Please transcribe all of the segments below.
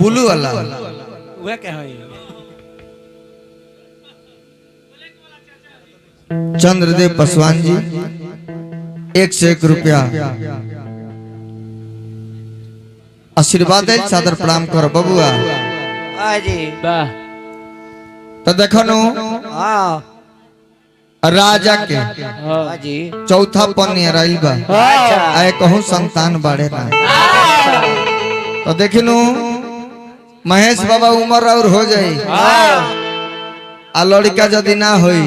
Blue वाला वह क्या है चंद्रदेव पासवान जी 1 से 1 रुपया आशीर्वाद है सादर प्रणाम करो बबुआ जी वाह तो देखो नु राजा के जी चौथा पन्नी रही बा आए कहूँ संतान बढ़े ना तो देखिनु महेश बाबा उम्र और हो जाई आ लड़का यदि ना होई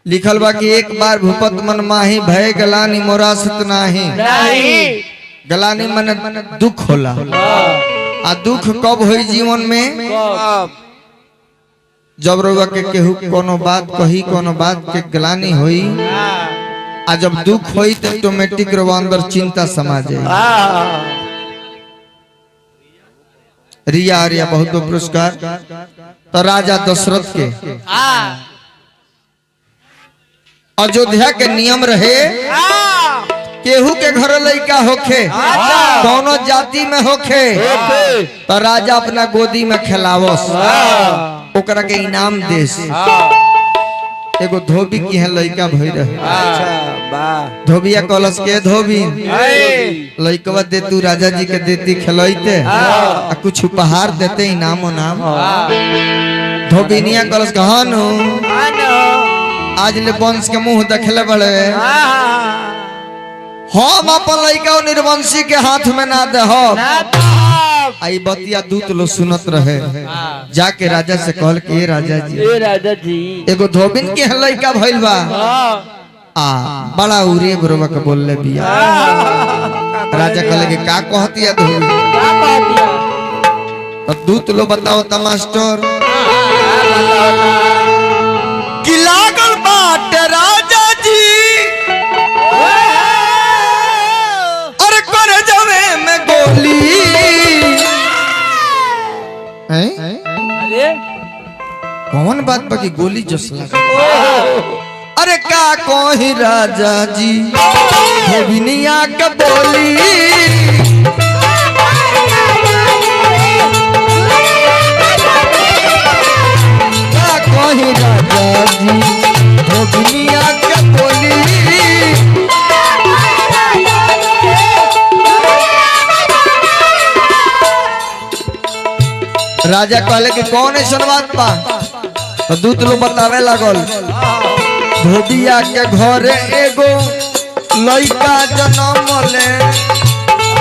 लिखल बा कि एक बार भूपत मन माही भय गलानी मोरासत नाही गलानी मन दुख होला आ दुख कब होई जीवन में जब रोगा के केहू कोनो बात कही कोनो बात के गलानी होई आ जब दुख होई तो ऑटोमेटिक रोवा अंदर चिंता समा जाए रिया आर्या बहुत बहुत पुरस्कार तो राजा दशरथ के अयोध्या के नियम रहे केहू के घर लड़का होखे दोनों जाति में होखे तो राजा अपना गोदी में खिलावस ओकरा के इनाम देस एगो धोबी की है लड़का भई रहे धोबिया कलश के धोबी लड़कवा दे तू राजा जी के देती खिलैते आ कुछ उपहार देते इनाम नाम धोबिनिया कलश कहनु आज ले वंश के मुंह देखले बड़े हम अपन लड़का निर्वंशी के हाथ में ना दे हो आई बतिया दूत लो सुनत रहे जाके राजा से कहल के राजा जी एगो धोबिन के लड़का भइल बा बड़ा उरे बरोबा के बोलले बिया राजा कहले के का कहतिया धोबी तो दूत लो बताओ त मास्टर कि लागल बाट राजा जी और कर जवे में गोली अरे कौन बात बाकी गोली जस लगा अरे का कोही राजा जी धोबिनिया के बोली का कोही राजा जी धोबिनिया के बोली राजा कहले कि कौन है बात पा तो दूत लोग बतावे लगल धोबिया के घरे एगो लड़का जन्म ले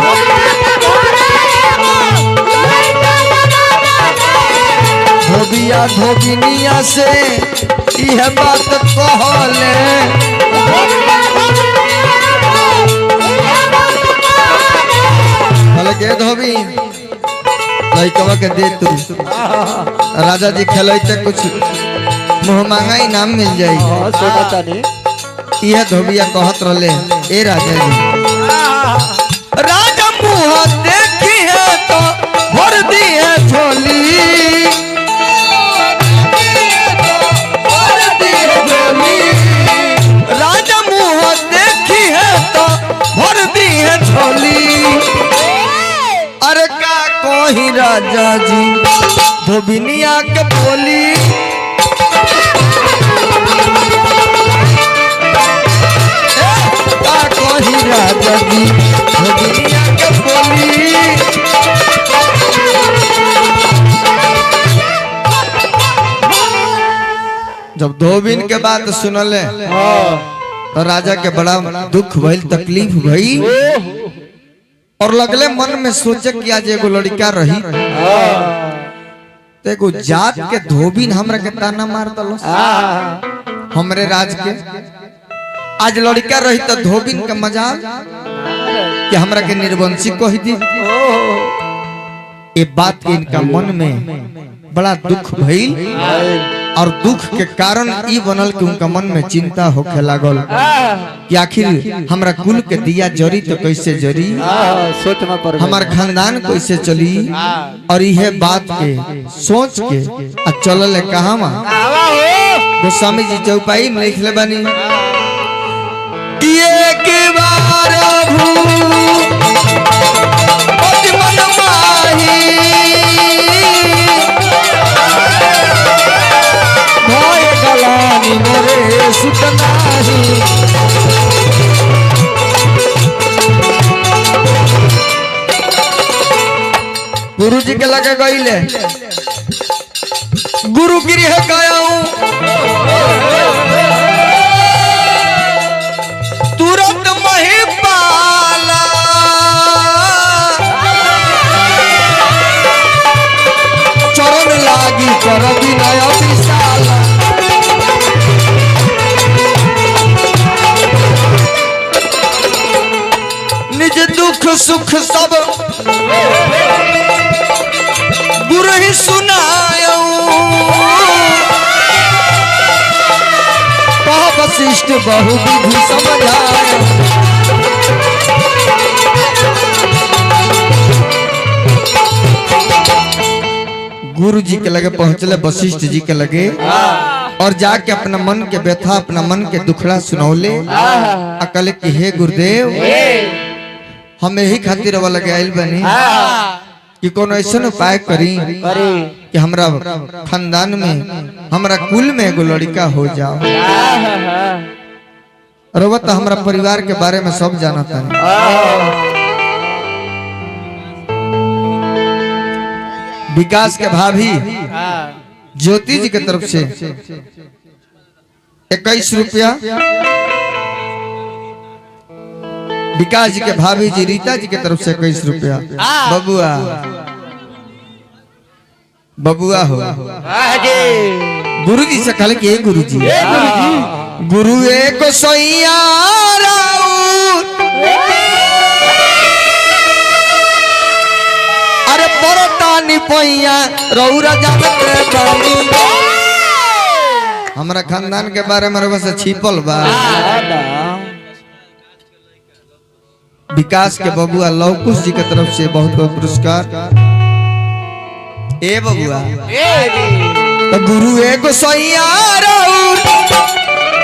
धोबिया धोबिनिया से यह बात कहले कहले के धोबी लड़कवा के दे तू राजा जी खेलते कुछ मुँह मांगा इनाम मिल जाये यह धोबिया कहत रहे ए राजा जी राजा मुँह देखी है तो भर दी है झोली राजा मुँह देखी है तो भर दी है झोली अरे का कोही राजा जी धोबिनिया के बोली का कोही राजा जी धोबिनिया के बोली जब धोबिन के बात सुनले तो राजा के बड़ा दुख भइल तकलीफ भई और लगले मन में सोचे कि आज एगो लड़का रही तो एगो जात के धोबिन हमरा के ताना मार दलो हमरे राज के आज लड़का रही तो धोबिन के मजाल कि हमरा के निर्वंशी कह दी ये बात के इनका मन में बड़ा दुख भइल और दुख के कारण ई बनल कि उनका मन में चिंता होखे लागल कि आखिर हमरा कुल के दिया जरी तो कैसे जरी हमार खानदान कैसे चली और यह बात के सोच के आ चलल कहाँ गोस्वामी जी चौपाई में लिखले बानी एक बार मन माही गुरु जी के लगे गईले गुरु गृह गया तुरंत महिपाला चरण लागी कर विनय विशाला निज दुख सुख सब गुरु ही सुनायो कह वशिष्ठ बहु विधि समझायो गुरु जी के लगे पहुंचले वशिष्ठ जी के लगे और जाके अपना मन के व्यथा अपना मन के दुखड़ा सुनौले अकल की हे गुरुदेव हम यही खातिर वाला लगे आइल बनी कि कोनो ऐसा उपाय करी कि हमरा खानदान में हमरा कुल में एगो लड़का हो जाओ रोवत हमरा परिवार के बारे में सब जानता है विकास के भाभी ज्योति जी की तरफ से 21 रुपया विकास जी के भाभी जी रीता जी की तरफ से 21 रुपया बबुआ बबुआ हो गुरु जी से कहले कि गुरु जी गुरु एक सोइया अरे परतानी पैया रौरा जानत बानी हमरा खानदान के बारे में बस छिपल बा विकास के बबुआ लवकुश जी की तरफ से बहुत बहुत पुरस्कार ए बबुआ तो गुरु एगो सैया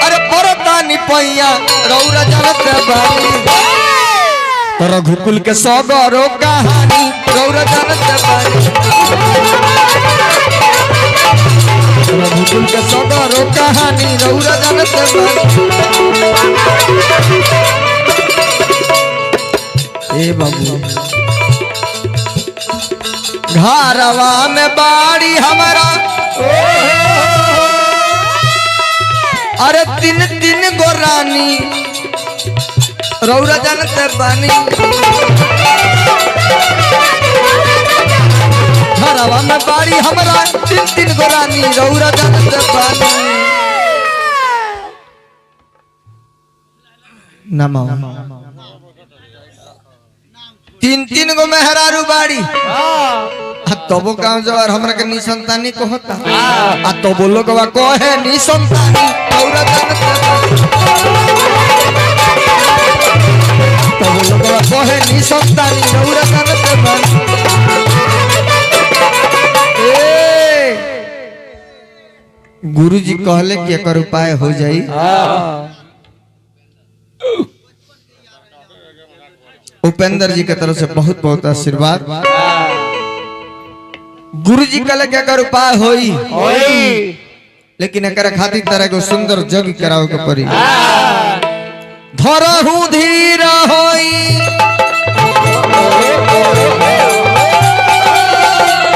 अरे परतानी पैया रौरा जानत बानी तो रघुकुल के सगरो कहानी रौरा जानत बानी रघुकुल के सगरो कहानी रौरा जानत बानी ए बाबू घरवा में बाड़ी हमारा अरे 3 गो रानी रौरा जानत बानी घरवा में बाड़ी हमारा 3 गो रानी रौरा जानत बानी नमो 3 गो मेहरारू बाड़ी तबो गाँव जवार हमरा के निसंतानी को होता आ तो बोलो गवा को है निसंतानी औरा जानत तो बोलो गवा को है निसंतानी औरा जानत गुरु जी कहले कि एकर उपाय हो जाई उपेंद्र जी के तरफ से बहुत बहुत आशीर्वाद गुरु जी कहले कि एकर उपाय होई लेकिन एकर खातिर तरह को सुंदर जग करावे के पड़ी धरहु धीर होई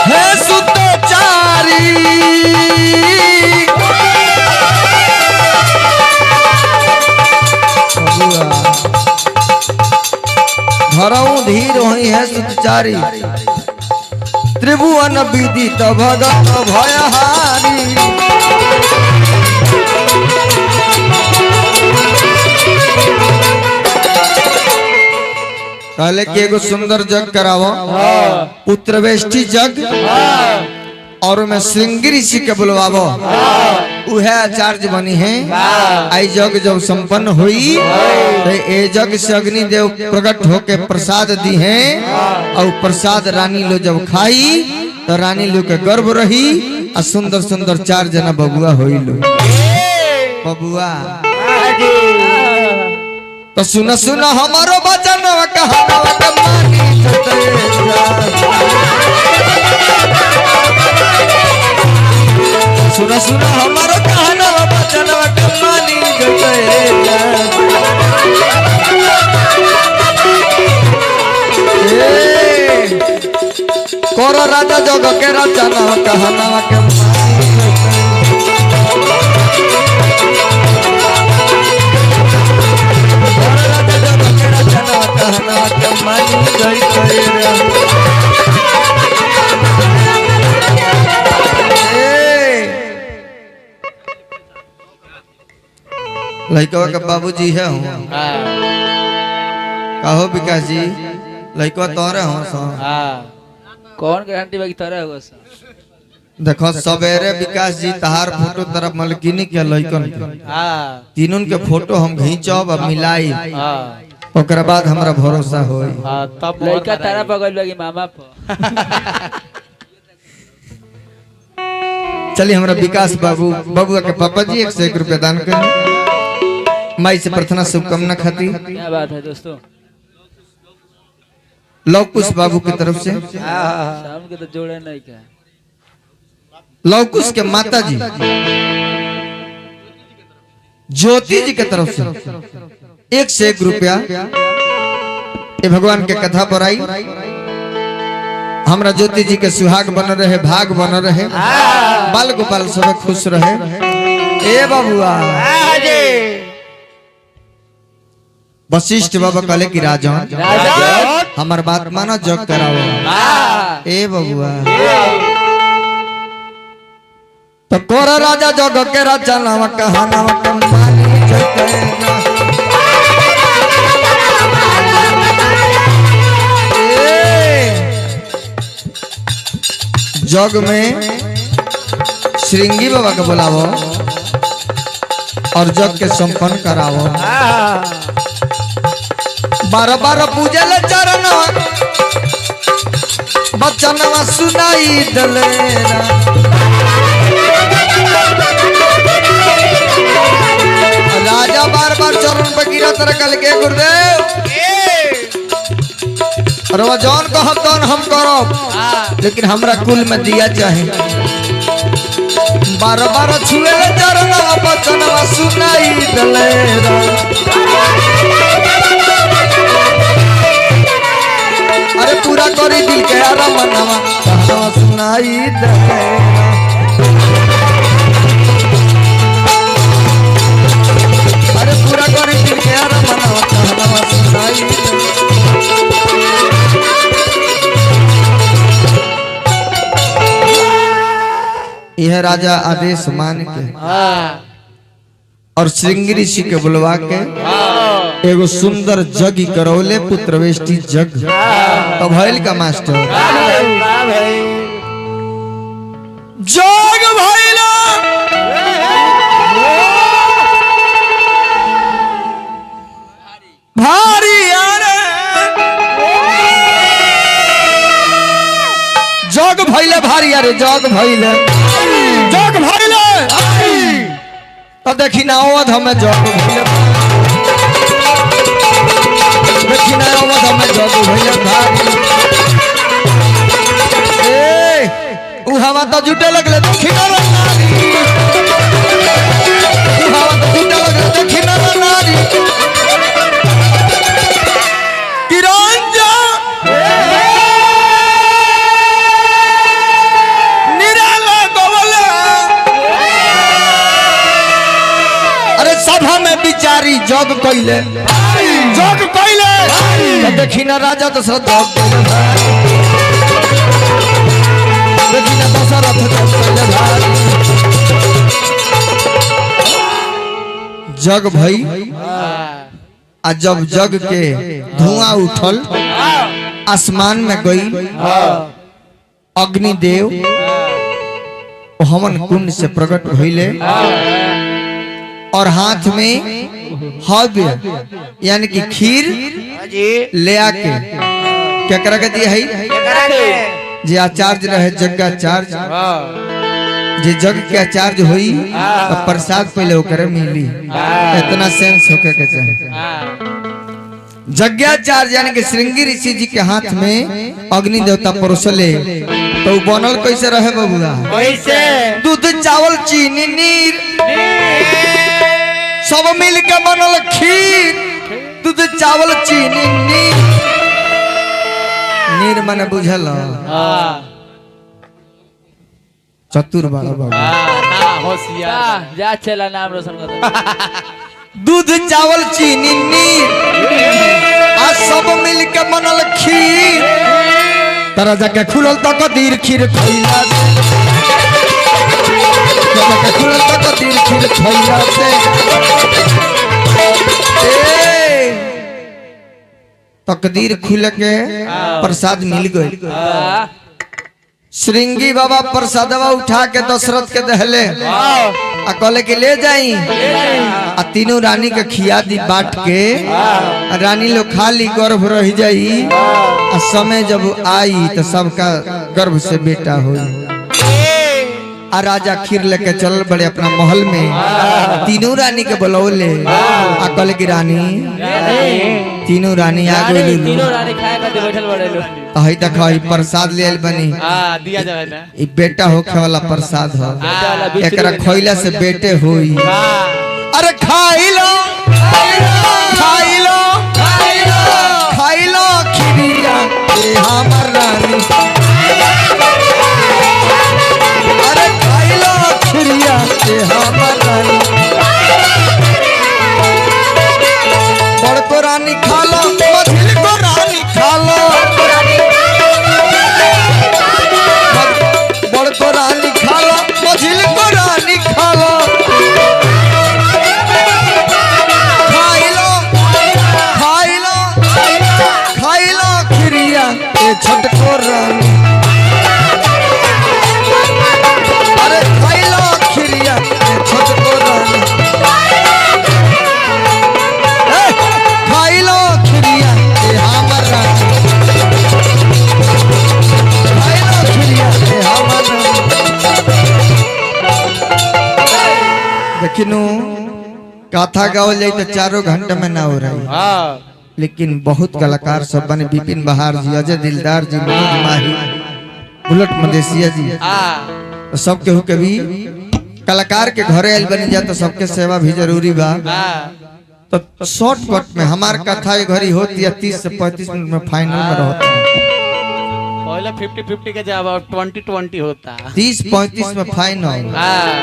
हे सुतचारी धरहु धीर होई है सुतचारी त्रिभुवन विदित भगत भयहारी कहले कि एगो सुंदर जग करावो पुत्रवेष्टि जग और मैं श्रृंगी ऋषि के बुलवावो उहे आचार्य बनी है आई जग जब संपन्न हुई तो ए जग से अग्नि देव प्रकट होके प्रसाद दी है और प्रसाद रानी लो जब खाई तो रानी लो के गर्भ रही और सुंदर सुंदर 4 जना बबुआ होई लो बबुआ तो सुना सुना हमारो वचन कहना मानी सुना सुना हमारो कहना वचन मानी कोरो राजा जग के रचना कहना के मानी कोरो राजा जग के रचना कहना के मानी गई करे लड़का के बाबूजी है हूँ कहो विकास जी लड़का तोरे हो सो कौन गारंटी बाकी तरह होगा सर देखो सवेरे विकास जी तहार फोटो तरफ मलकिनी के लड़कन के तीनों के फोटो हम घींचब और मिलाई ओकरा बाद हमरा भरोसा होई तब लड़का तारा बगल बाकी मामा पर चलिए हमरा विकास बाबू बबुआ के पापा जी 101 रुपया दान करें माई से प्रार्थना शुभकामना खाती क्या बात है दोस्तों लवकुश बाबू की तरफ से शाम के तो जोड़े नहीं क्या लवकुश के माता जी ज्योति जी की तरफ से 101 रुपया ये भगवान के कथा पर आई हमरा ज्योति जी के सुहाग बन रहे भाग बन रहे बाल गोपाल सब खुश रहे ए बबुआ वशिष्ठ बाबा कहले कि राजन हमार बात मानो जग कराओ ए बबुआ तो कोरा राजा जग के रचना कहना के मानी जग करेगा जग में श्रृंगी बाबा के बुलावो और जग के संपन्न करावो 12 पूजे ले चरण बचनवा सुनाई दलेरा राजा बार चरण पर गिरा तरह कल के गुरुदेव रवा जौन कहब तौन हम करब लेकिन हमरा कुल में दिया चाहे 12 छुए ले चरण बचनवा सुनाई दलेरा अरे पूरा करी दिल के आराम मनवा कहना सुनाई दे अरे पूरा करी दिल के आराम मनवा कहना सुनाई दे यह राजा आदेश मान के और श्रृंगी ऋषि के बुलवा के एगो सुंदर जग करौले पुत्र वेष्टि जग तो भइल का मास्टर जग भइला भारी अरे जग भइले भारी अरे जग भइले तो देखी ना अवध में जग भइले देखी ना अवध में जग भइले भारी ए उ हवा तो जुटे लगले देखी ना नारी उ हवा तो जुटे लगले देखी ना नारी किरंजा निराला गोवला अरे सभा में बिचारी जग कइले तो देखी ना राजा दशरथ देखी ना दशरथ जग भई आ जब जग के धुआं उठल आसमान में गई अग्निदेव हवन कुंड से प्रकट भइले और हाथ में हव्य यानी कि खीर ले आके क्या करा के दिया है जे आचार्य रहे जगाचार्य जे जग के आचार्य हुई तो प्रसाद पहले होकर मिली इतना सेंस होके के चाहे जज्ञाचार्य यानी कि श्रृंगी ऋषि जी के हाथ में अग्नि देवता परोसले तो बनल कैसे रहे बबुआ कैसे दूध चावल चीनी नीर सब मिल के बनल खीर दूध चावल चीनी नीर नीर मन बुझल हाँ चतुर बाबा बाबा ना होशियार जा चला नाम रोशन कर दूध चावल चीनी नीर आ सब मिल के बनल खीर तारा जाके खुलल तो कदीर खीर खैला से जाके खुलल तो कदीर खीर खैला से तकदीर खुल के प्रसाद मिल गई श्रृंगी बाबा प्रसादवा उठा के दशरथ के दहले आ कहले कि ले जाई आ तीनों रानी के खिया दी बाट के रानी लोग खाली गर्भ रह जाई आ समय जब आई तो सबका गर्भ से बेटा हो आ राजा खीर लेके चल बड़े अपना महल में तीनों रानी के बुलौले आ कहले कि रानी तीनों रानी आ गई तीनों रानी खाए खाते बैठल बड़े लोग हई देखो हई प्रसाद ले आइल बनी हां दिया जाए ना ई बेटा होखे वाला प्रसाद हो वाला एकरा खइला से बेटे होई हां अरे खाई लो खाई लो खाई लो खिरिया ए हमर रानी अरे खाई लो खिरिया ए हमर रानी बड़ को रानी खा लो मझिल को रानी खा लो बड़ को रानी खा लो मझिल को रानी खा लो खाई लो खाई लो खाई लो खिरिया ए छटको रानी अरे खाई लो खिरिया ए छटको रानी खाई लो खिरिया ए हमर रानी खाई लो खिरिया ए हमर रानी देखिनु कथा गावल जाई तो 4 घंटे में ना हो रही हां लेकिन बहुत कलाकार सब बने विपिन बहार जी अजय दिलदार जी मनोज माही बुलेट मदेशिया जी हां सब केहू के भी कलाकार के घरे आइल बनी जा तो सबके सेवा भी जरूरी बा हां तो शॉर्टकट में हमार कथा ये घड़ी होती है 30 से 35 मिनट में फाइनल में रहता है पहले 50-50 के जवाब 20-20 होता 30-35 में फाइनल हां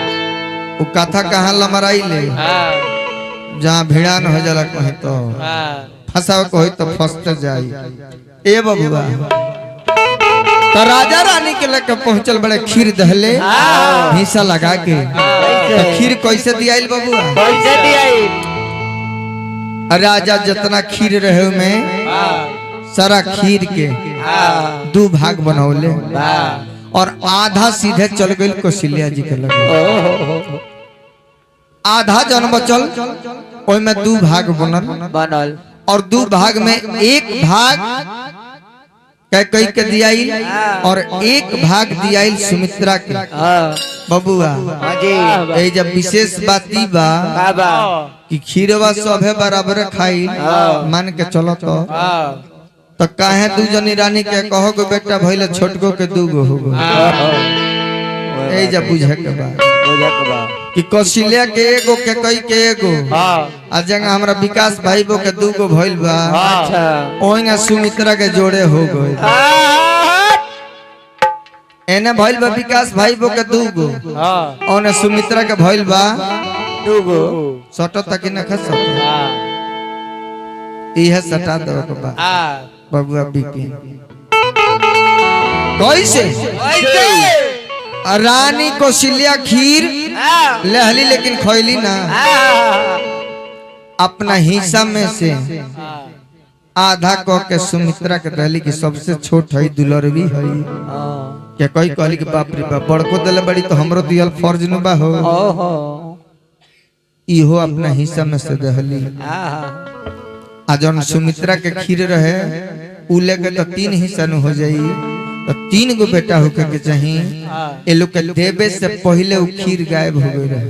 वो कथा कहाँ लमराई ले हां जहाँ भिड़ान हो जाला कहीं तो हां फंसाओ कोई तो फंसते जाई ए बबुआ तो राजा रानी के लेके पहुंचल बड़े खीर दहले हिस्सा लगा के तो खीर कैसे दियाइल बबुआ कैसे दियाई राजा जितना खीर रहे में सारा खीर के हां 2 भाग बनौले और आधा सीधे चल गई कौशल्या जी के लगे आधा जन बचल ओय में 2 भाग बनल और 2 भाग में एक भाग कई के दियाइल और एक भाग दियाइल सुमित्रा के बबुआ ए जब विशेष बात ई बा कि खीरवा सभे बराबर खाई मान के चलो तो काहे 2 जनी रानी के कहो गो बेटा भइले छोटको के 2 गो हो गो ए जब बुझे के बा कि कौशल्या के एगो के कई के एगो आ जगह हमरा विकास भाई बो के 2 गो भइल बा अच्छा ओइना सुमित्रा के जोड़े हो गए एने भइल बा विकास भाई बो के 2 गो ओने सुमित्रा के भइल बा 2 गो सटो तक न खस इहे सटा दो के बा बबुआ बिपिन कैसे रानी कौशल्या खीर लहली लेकिन खैली ना अपना हिस्सा में से आधा कह के सुमित्रा के दहली की सबसे छोट है दुलरवी है क्या कोई कहली कि बाप रे बाप बड़को दले बड़ी तो हमरो दियल फर्ज न बा हो इहो अपना हिस्सा में से दहली आ जौन सुमित्रा के खीर रहे उ लेके तो 3 हिस्सा न हो जाई तो 3 गो बेटा होके के चाहिए ए लोग के देवे से पहले उ खीर गायब हो गई रहे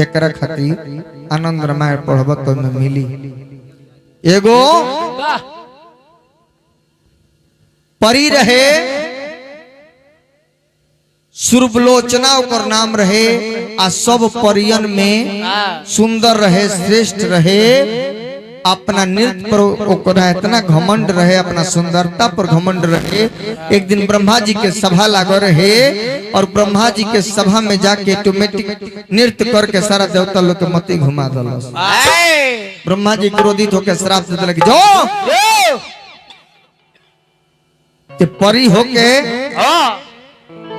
एकरा खातिर आनंद रामायण पढ़ब तो में मिली एगो परी रहे सुरबलोचना ओकर नाम रहे आ सब परियन में सुंदर रहे श्रेष्ठ रहे अपना नृत्य पर ओकरा इतना घमंड रहे, अपना सुंदरता पर घमंड रहे। एक दिन ब्रह्मा जी के सभा लागो रहे और ब्रह्मा जी के सभा में जाके ऑटोमेटिक नृत्य करके सारा देवता लोग के मती घुमा दलस। ब्रह्मा जी क्रोधित होकर श्राप दे दिलक, जो ते परी होके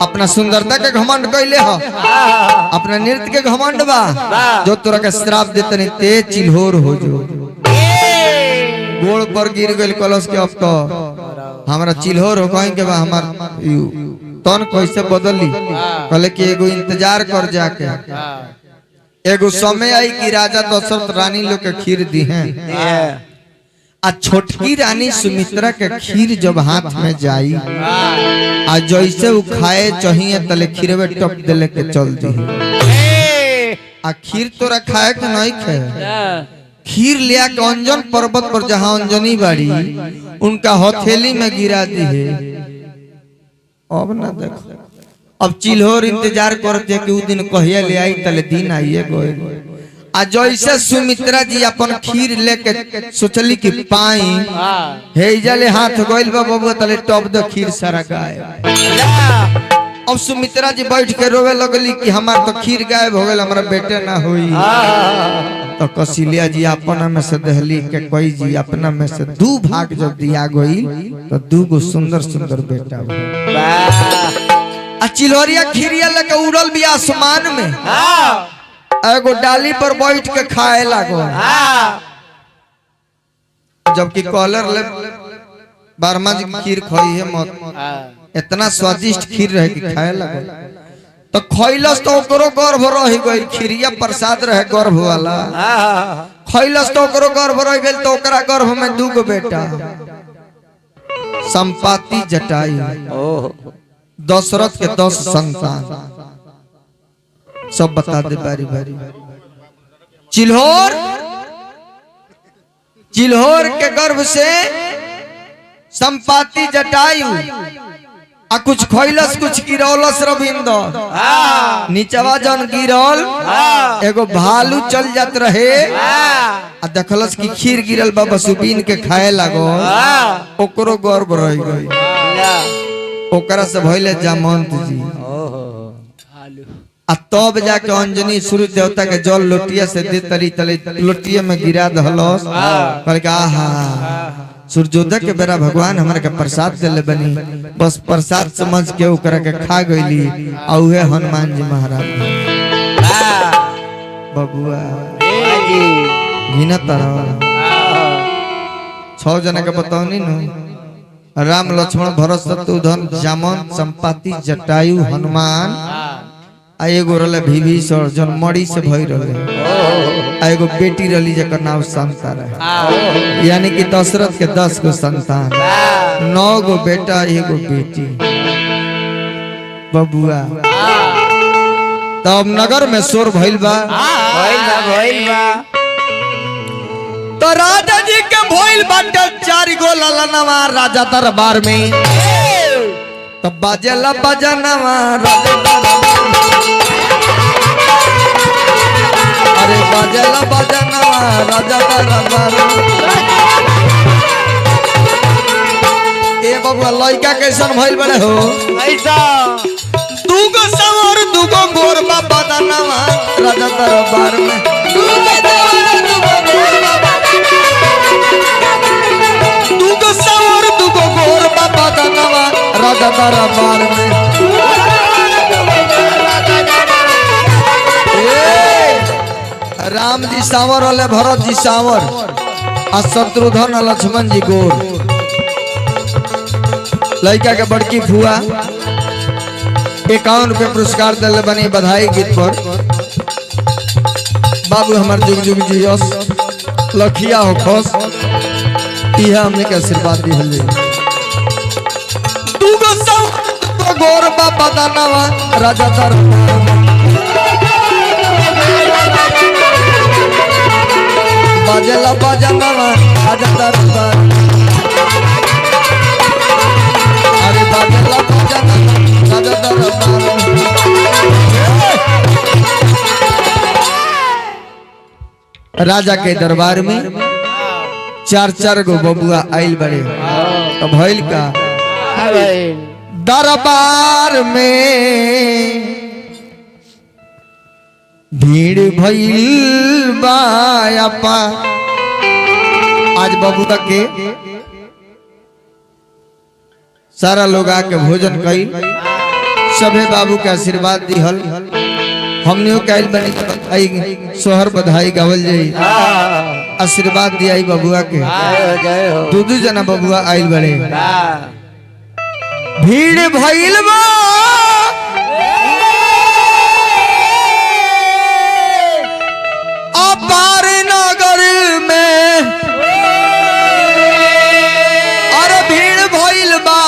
अपना सुंदरता के घमंड कैले हो, अपना नृत्य के घमंड बा, जो तोरा के श्राप देते नहीं ते चिल्होर हो जो। गोड़ पर गिर गइल कलश के, अब तो हमारा चिल्होर हो कहीं के बा हमार तन कैसे बदली। कहले कि एगो इंतजार कर जाके, एगो समय आई कि राजा दशरथ रानी लोग के खीर दी हैं, आ छोटकी रानी सुमित्रा के खीर जब हाथ में जाई आ जैसे वो खाए चाहिए तले खीरवे टप देले के चल दी। आ खीर तोरा खाए के नहीं खाए, खीर लिया के अंजन पर्वत पर जहाँ अंजनी बाड़ी उनका हथेली में गिरा दी है। अब ना देखो, अब चिल्होर इंतजार करते कि उस दिन कहिया ले आई तले दिन आइए गए। आ जैसे सुमित्रा जी अपन खीर लेके सोचली कि पाई हे जले हाथ गइल बा बबुआ तले टप द खीर सारा गायब। अब सुमित्रा जी बैठ के रोवे लगली कि हमार तो खीर गायब हो गइल, हमारा बेटे ना होई। तो कौशल्या जी अपना में से दहली के कोई जी अपना में से 2 भाग जब दिया गई तो 2 गो सुंदर सुंदर बेटा आ चिल्होरिया खीरिया लेके उड़ल भी आसमान में, एगो डाली पर बैठ के खाए लागो। जबकि कॉलर ले बारमा जी खीर खोई है मत, इतना स्वादिष्ट खीर रहे कि खाए लागो। तो खैलस तो ओकरो गर्भ रह गई, खीरिया प्रसाद रहे गर्भ वाला। खैलस तो ओकरो गर्भ रह गई, तो ओकरा गर्भ में 2 गो बेटा संपाति जटायु, दशरथ के 10 संतान। सब बता दे बारी बारी। चिल्होर के गर्भ से संपाति जटायु आ कुछ खैलस कुछ गिरौलस रविंदर। नीचवा जन गिरल एगो भालू चल जात रहे आ देखलस कि खीर गिरल बाबा सुबीन के खाए लागो, ओकरो गर्भ रह गई। ओकरा से भइले जामंत जी। आ तब जाके अंजनी सूर्य देवता के जल लोटिया से दे तली तली लोटिया में गिरा दहलस। कहल के आहा सूर्योदय के बेरा भगवान हमरा के प्रसाद देले बनी, बस प्रसाद समझ के ओकरा के खा गईली। आ उहे हनुमान जी महाराज बबुआ घिना तरह 6 जना के बताओनी नु, राम लक्ष्मण भरत शत्रुघ्न जामंत संपाति जटायु हनुमान। आ एगो रले विभीषण जन मड़ी से भई रहे। आ एगो बेटी रली जकर नाम शांता रहे। यानी कि दशरथ के 10 गो संतान, 9 गो बेटा एगो बेटी बबुआ। तब नगर में शोर भइल बा। तो राजा जी के भइल बाटे 4 गो ललनवा राजा दरबार में। तब बाजेला बजनवा राजा दरबार, अरे बाजेला बजनवा राजा दरबार। ए बबुआ लइका कैसन भइल बड़े हो ऐसा? 2 गो सवर 2 गो गोर बाबा दनवा राजा दरबार में। 2 गो सवर 2 गो गोर बाबा दनवा राजा दरबार में। राम जी सावर वाले, भरत जी सावर आ शत्रुघ्न लक्ष्मण जी गोर। लड़का के बड़की फुआ 51 रुपये पुरस्कार दिले बनी बधाई गीत पर। बाबू हमार जुग जुग जियस लखिया हो खस, यह हमने के आशीर्वाद दी। 2 गो सवर गोर बाबा दानवा राजा दरबार। बाजेला बजनवा राजा दरबार, अरे बाजेला बजनवा राजा दरबार। राजा के दरबार में चार गो बबुआ आइल बड़े तो भइल का दरबार में भीड़ भइल बापा। आज बबुआ के सारा लोग आके भोजन कई सभे बाबू के आशीर्वाद दिहल। हमनियों कैल बनी सोहर बधाई गावल जाई आशीर्वाद दिया बबुआ के। दू जना बबुआ आइल बड़े भीड़ भइल बा अपार नगर में। अरे भीड़ भइल बा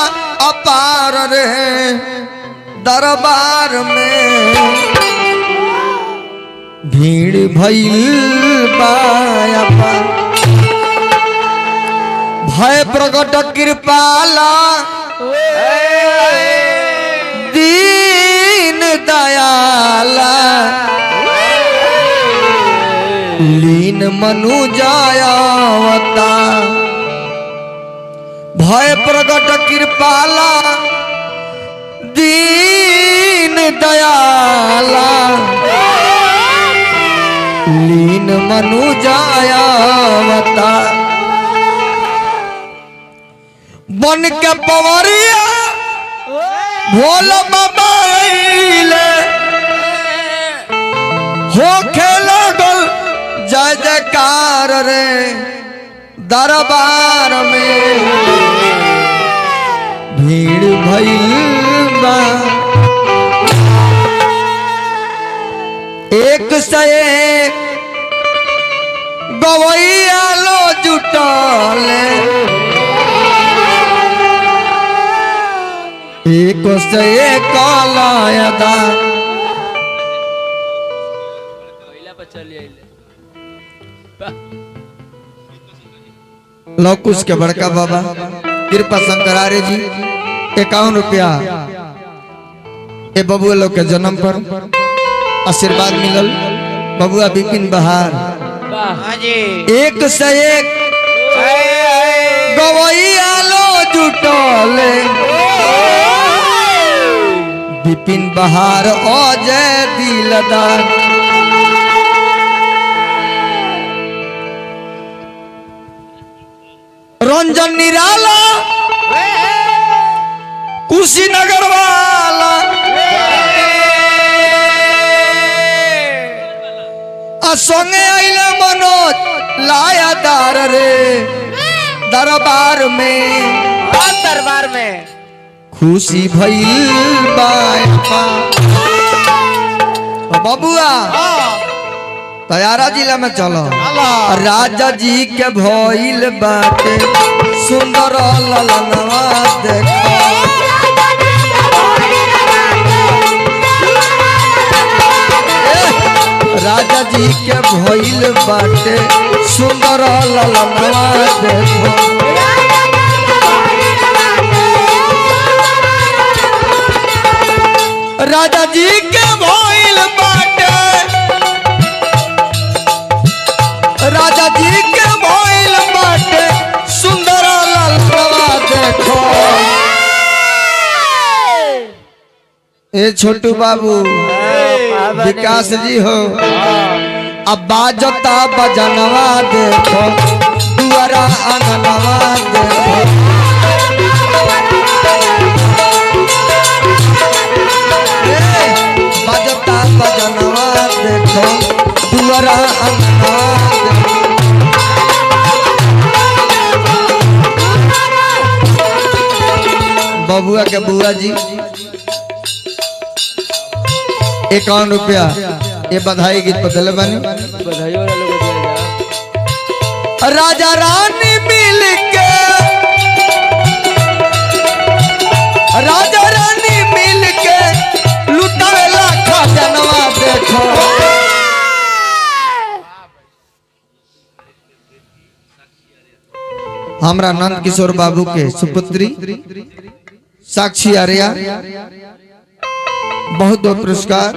अपार रे दरबार में। भीड़ भइल बा अपार भय प्रकट कृपाला दीन दयाला लीन मनु जायावता। भय प्रकट कृपाला दीन दयाला लीन मनु जायावता। बन के पवरिया भोला बाबा होखे लागल जय जयकार रे दरबार में। भीड़ भइल बा एक से एक गवैया लो जुटले। एक से एक लायदा लौकुश के बड़का बाबा कृपा शंकरारे जी 51 रुपया ए बबुआ लोग के जन्म पर आशीर्वाद मिलल। बबुआ बिपिन बहार एक से एक गवैया लो जुटले। बिपिन बहार अजय दिलदार रंजन निराला कुशीनगर वाला संगे आइले मनोज लायादार रे दरबार में। दरबार में खुशी भइल बा बबुआ तैयारा जिला में चलो। राजा जी के भइल बाटे सुंदर ललनवा देखो। राजा जी के भइल बाटे सुंदर ललनवा देखो। राजा जी के भइल बाटे राजा जी के भइल बाटे सुंदर ललनवा देखो। ए छोटू बाबू विकास जी हो अब बाजता बजनवा देखो दुआरा आंगनवा देखो। बाजता बजनवा देखो दुआरा आंगनवा देखो। बबुआ के बुआ जी 51 रुपया ये बधाई गीत बदले बनी। बधाई वाला लोग दिया जा। राजा रानी मिल के राजा रानी मिल के लुटावेला खजनवा देखो। हमरा नंद किशोर बाबू के सुपुत्री साक्षी आर्या बहुत बहुत पुरस्कार।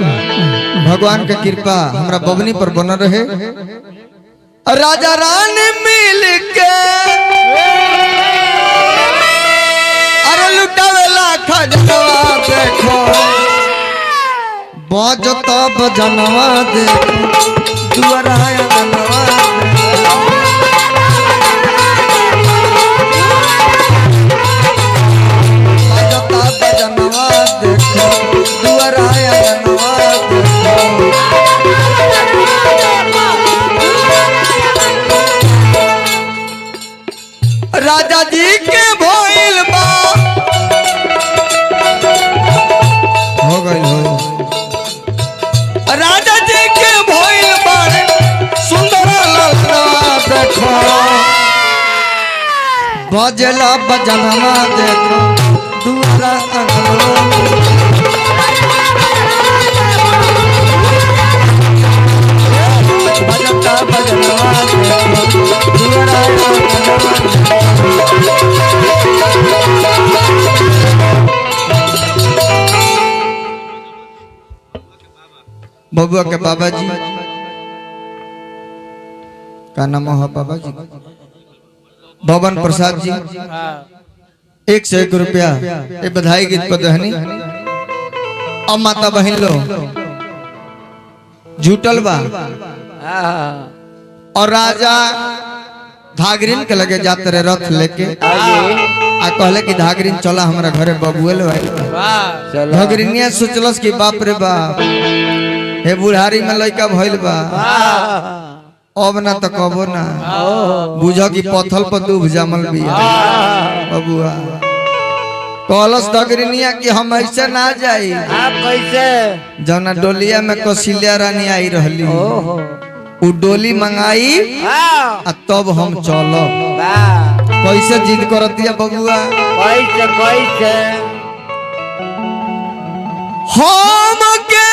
भगवान का कृपा हमरा बबनी पर बन रहे। राजा रानी मिल के अरे लुटावेला खजनवा देखो बजता बजनवा देखो दुआरा आंगनवा बजता बजनवा देखो दुआरा आंगनवा देखो राजा जी के भइल बा हो गइल हो राजा जी के भइल बाड़े सुंदर ललना देखो बजला बजनवा देखो दुआरा अंगनवा बजता बजनवा देखो दुआरा बबुआ के बाबा जी का नाम है बाबा जी भवन प्रसाद जी हाँ 101 रुपया ये बधाई गीत पर दहनी अब माता बहन लो झूठल बा हाँ और राजा धागरिन के लगे जाते रहे रथ लेके आ कहले कि धागरिन चला हमारा घरे बबुएल भाई वाह चलो धागरिनिया सोचलस कि बाप रे बाप हे बुढ़ारी में लड़का भइल बा अब ना तो कबो ना बुझ की पथल पर डूब जामल बिया बबुआ कहलस धागरिनिया कि हम ऐसे ना जाई आप कैसे जौना डोलिया में कौशल्या रानी आई रहली ओहो उ डोली मंगाई हाँ आ तब हम चलब वाह कैसे जिद करतिया बबुआ कैसे कैसे हम के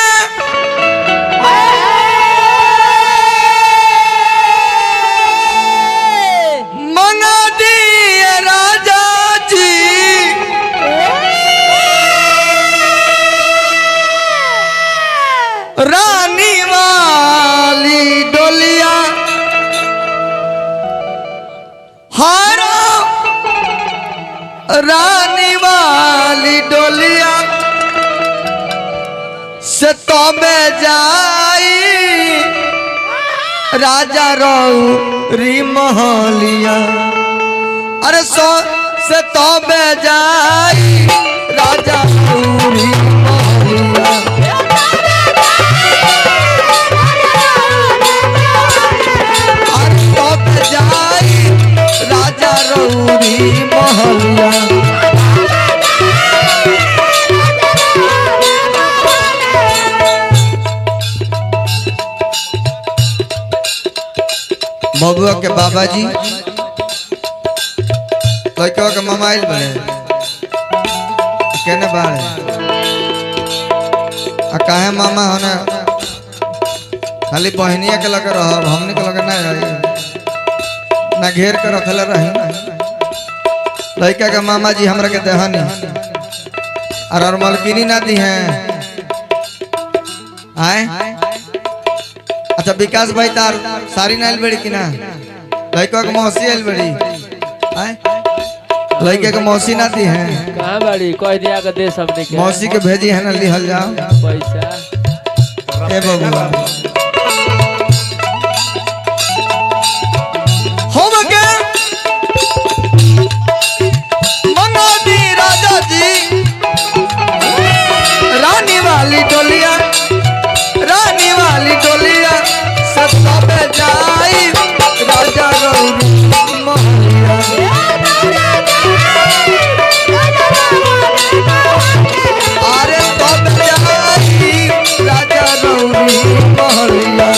मंगा दिए राजा जी रानी वाली डोलिया हारो रानी वाली डोलिया से तो में जाई राजा री महलिया अरे सो से तो में जाई राजा री महलिया अरे तो में जाई राजा री महलिया बबुआ के बाबा जी लड़का के मोबाइल बने केने बाड़े आ काहे मामा होने खाली बहनिया के लगे रह हमने के लगे ना रही ना घेर के रखले रही लड़का के मामा जी हमरा के देहनी और मलकिनी ना दी हैं आए अच्छा विकास भाई तार सारी नाइल बड़ी कि ना लड़का के मौसी आइल बड़ी आए लड़के के मौसी ना दी है कहाँ बड़ी कह दिया के दे सबने के मौसी के भेजी है ना लिहल जाओ पैसा ए बबुआ हम के मंगा दी राजा जी रानी वाली डोलिया रानी वाली डोलिया सत्ता पे जाई राजा रौरी महलिया अरे तब जाई राजा रौरी महलिया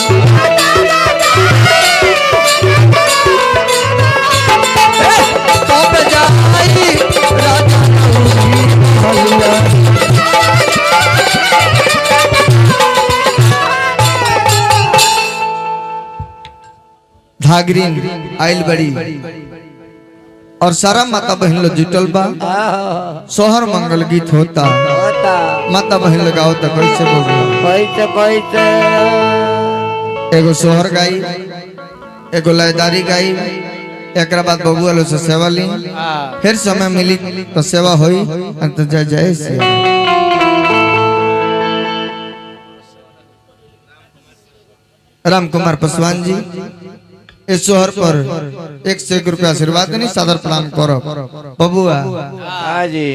तब जाई राजा रौरी महलिया धागरिन आइल बड़ी और सारा माता बहन लोग जुटल बा सोहर मंगल गीत होता होता माता बहन लोग गाओ तो कैसे बोल कैसे कैसे एगो सोहर गाई एगो लयदारी गाई एक बाद बबुआ लो से सेवा ली फिर समय मिली तो सेवा हुई अंत जय जय श्री राम कुमार पासवान जी इस शोहर पर 1 से 1 रुपया आशीर्वाद नहीं सादर प्रणाम करो बबुआ हाँ जी